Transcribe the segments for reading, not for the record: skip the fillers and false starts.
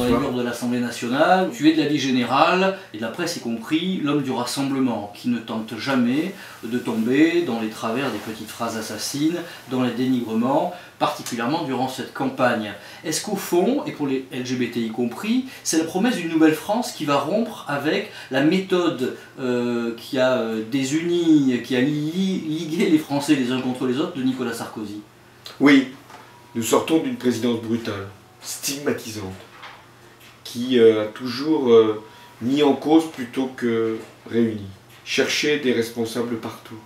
les murs de l'Assemblée nationale, tu es de la vie générale, et de la presse y compris, l'homme du rassemblement, qui ne tente jamais de tomber dans les travers des petites phrases assassines, dans les dénigrements, particulièrement durant cette campagne. Est-ce qu'au fond, et pour les LGBT y compris, c'est la promesse d'une nouvelle France qui va rompre avec la méthode qui a désuni, qui a ligué les Français les uns contre les autres de Nicolas Sarkozy? Oui, nous sortons d'une présidence brutale, stigmatisante, qui a toujours mis en cause plutôt que réuni, cherché des responsables partout,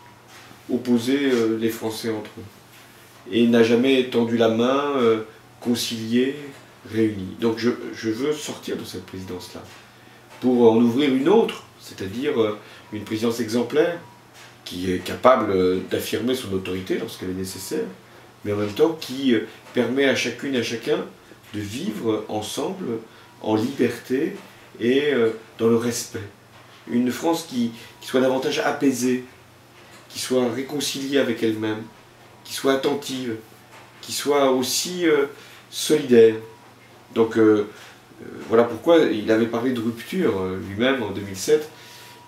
opposé les Français entre eux, et n'a jamais tendu la main, concilié, réuni. Donc je veux sortir de cette présidence-là, pour en ouvrir une autre, c'est-à-dire une présidence exemplaire, qui est capable d'affirmer son autorité lorsqu'elle est nécessaire, mais en même temps qui permet à chacune et à chacun de vivre ensemble en liberté et dans le respect. Une France qui soit davantage apaisée, qui soit réconciliée avec elle-même, qui soit attentive, qui soit aussi solidaire. Donc voilà pourquoi il avait parlé de rupture lui-même en 2007.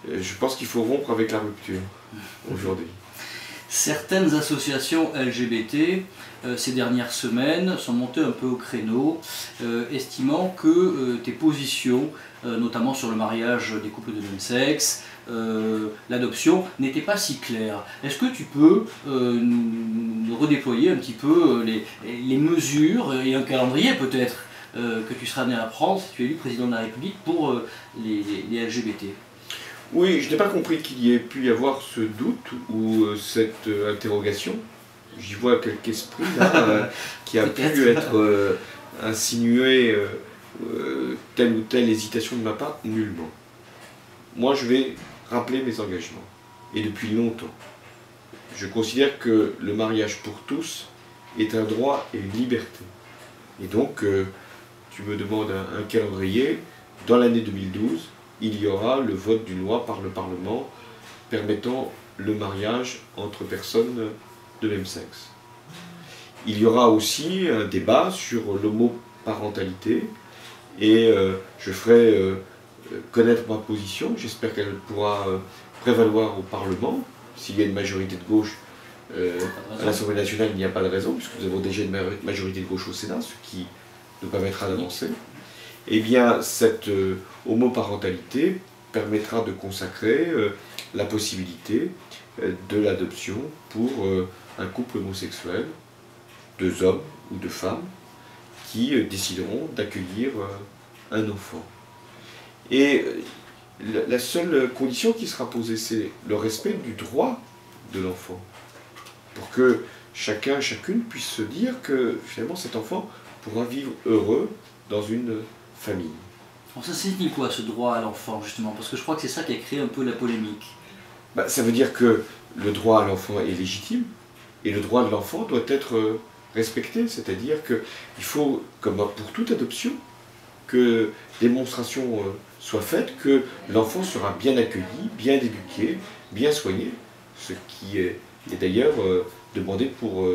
Je pense qu'il faut rompre avec la rupture aujourd'hui. Certaines associations LGBT, ces dernières semaines, sont montées un peu au créneau, estimant que tes positions, notamment sur le mariage des couples de même sexe, l'adoption, n'étaient pas si claires. Est-ce que tu peux nous redéployer un petit peu les mesures et un calendrier peut-être que tu seras amené à prendre si tu es élu président de la République pour les LGBT? Oui, je n'ai pas compris qu'il y ait pu y avoir ce doute ou cette interrogation. J'y vois quelque esprit là, qui a pu être insinué telle ou telle hésitation de ma part, nullement. Moi, je vais rappeler mes engagements, et depuis longtemps. Je considère que le mariage pour tous est un droit et une liberté. Et donc, tu me demandes un calendrier. Dans l'année 2012, il y aura le vote d'une loi par le Parlement permettant le mariage entre personnes de même sexe. Il y aura aussi un débat sur l'homoparentalité et je ferai connaître ma position. J'espère qu'elle pourra prévaloir au Parlement. S'il y a une majorité de gauche à l'Assemblée nationale, il n'y a pas de raison, puisque nous avons déjà une majorité de gauche au Sénat, ce qui nous permettra d'avancer. Eh bien, cette homoparentalité permettra de consacrer la possibilité de l'adoption pour un couple homosexuel, deux hommes ou deux femmes, qui décideront d'accueillir un enfant. Et la seule condition qui sera posée, c'est le respect du droit de l'enfant, pour que chacun, chacune puisse se dire que finalement cet enfant pourra vivre heureux dans une famille. Alors ça signifie quoi ce droit à l'enfant justement? Parce que je crois que c'est ça qui a créé un peu la polémique. Ça veut dire que le droit à l'enfant est légitime et le droit de l'enfant doit être respecté, c'est-à-dire qu'il faut, comme pour toute adoption, que démonstration soit faite que l'enfant sera bien accueilli, bien éduqué, bien soigné, ce qui est d'ailleurs demandé pour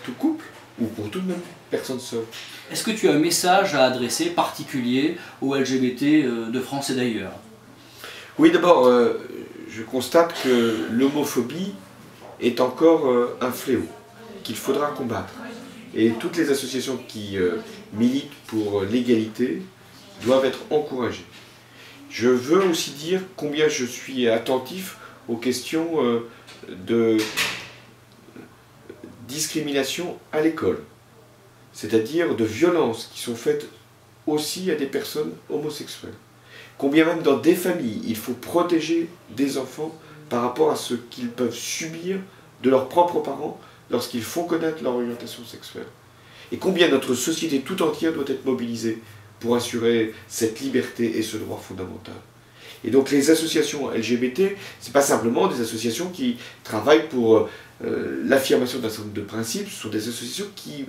tout couple ou pour toute même personne seule. Est-ce que tu as un message à adresser particulier aux LGBT de France et d'ailleurs? Oui, d'abord, je constate que l'homophobie est encore un fléau qu'il faudra combattre. Et toutes les associations qui militent pour l'égalité doivent être encouragées. Je veux aussi dire combien je suis attentif aux questions de discrimination à l'école, c'est-à-dire de violences qui sont faites aussi à des personnes homosexuelles. Combien même dans des familles, il faut protéger des enfants par rapport à ce qu'ils peuvent subir de leurs propres parents lorsqu'ils font connaître leur orientation sexuelle. Et combien notre société tout entière doit être mobilisée pour assurer cette liberté et ce droit fondamental. Et donc les associations LGBT, ce n'est pas simplement des associations qui travaillent pour l'affirmation d'un certain nombre de principes, ce sont des associations qui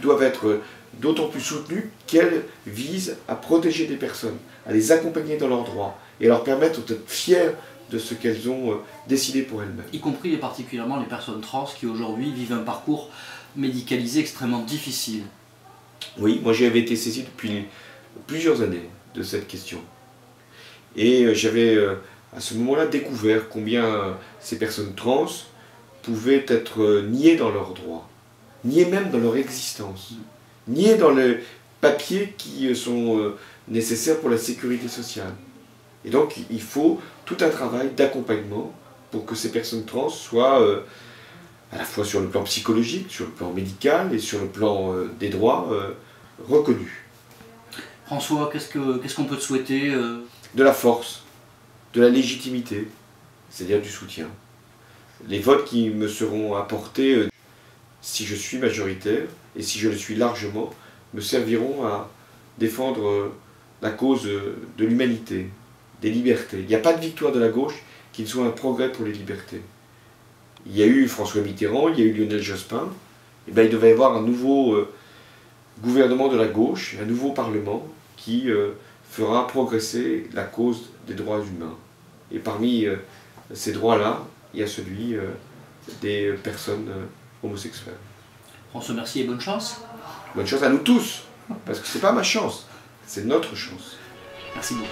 doivent être d'autant plus soutenues qu'elles visent à protéger des personnes, à les accompagner dans leurs droits et à leur permettre d'être fiers de ce qu'elles ont décidé pour elles-mêmes. Y compris et particulièrement les personnes trans qui aujourd'hui vivent un parcours médicalisé extrêmement difficile. Oui, moi j'avais été saisi depuis plusieurs années de cette question. Et j'avais à ce moment-là découvert combien ces personnes trans pouvaient être niées dans leurs droits, niées même dans leur existence, niées dans les papiers qui sont nécessaires pour la sécurité sociale. Et donc il faut tout un travail d'accompagnement pour que ces personnes trans soient à la fois sur le plan psychologique, sur le plan médical et sur le plan des droits reconnus. François, qu'est-ce qu'on peut te souhaiter De la force, de la légitimité, c'est-à-dire du soutien. Les votes qui me seront apportés, si je suis majoritaire, et si je le suis largement, me serviront à défendre la cause de l'humanité, des libertés. Il n'y a pas de victoire de la gauche qui ne soit un progrès pour les libertés. Il y a eu François Mitterrand, il y a eu Lionel Jospin, et bien il devait y avoir un nouveau gouvernement de la gauche, un nouveau parlement qui fera progresser la cause des droits humains. Et parmi ces droits-là, il y a celui des personnes homosexuelles. François, merci et bonne chance. Bonne chance à nous tous, parce que c'est pas ma chance, c'est notre chance. Merci beaucoup.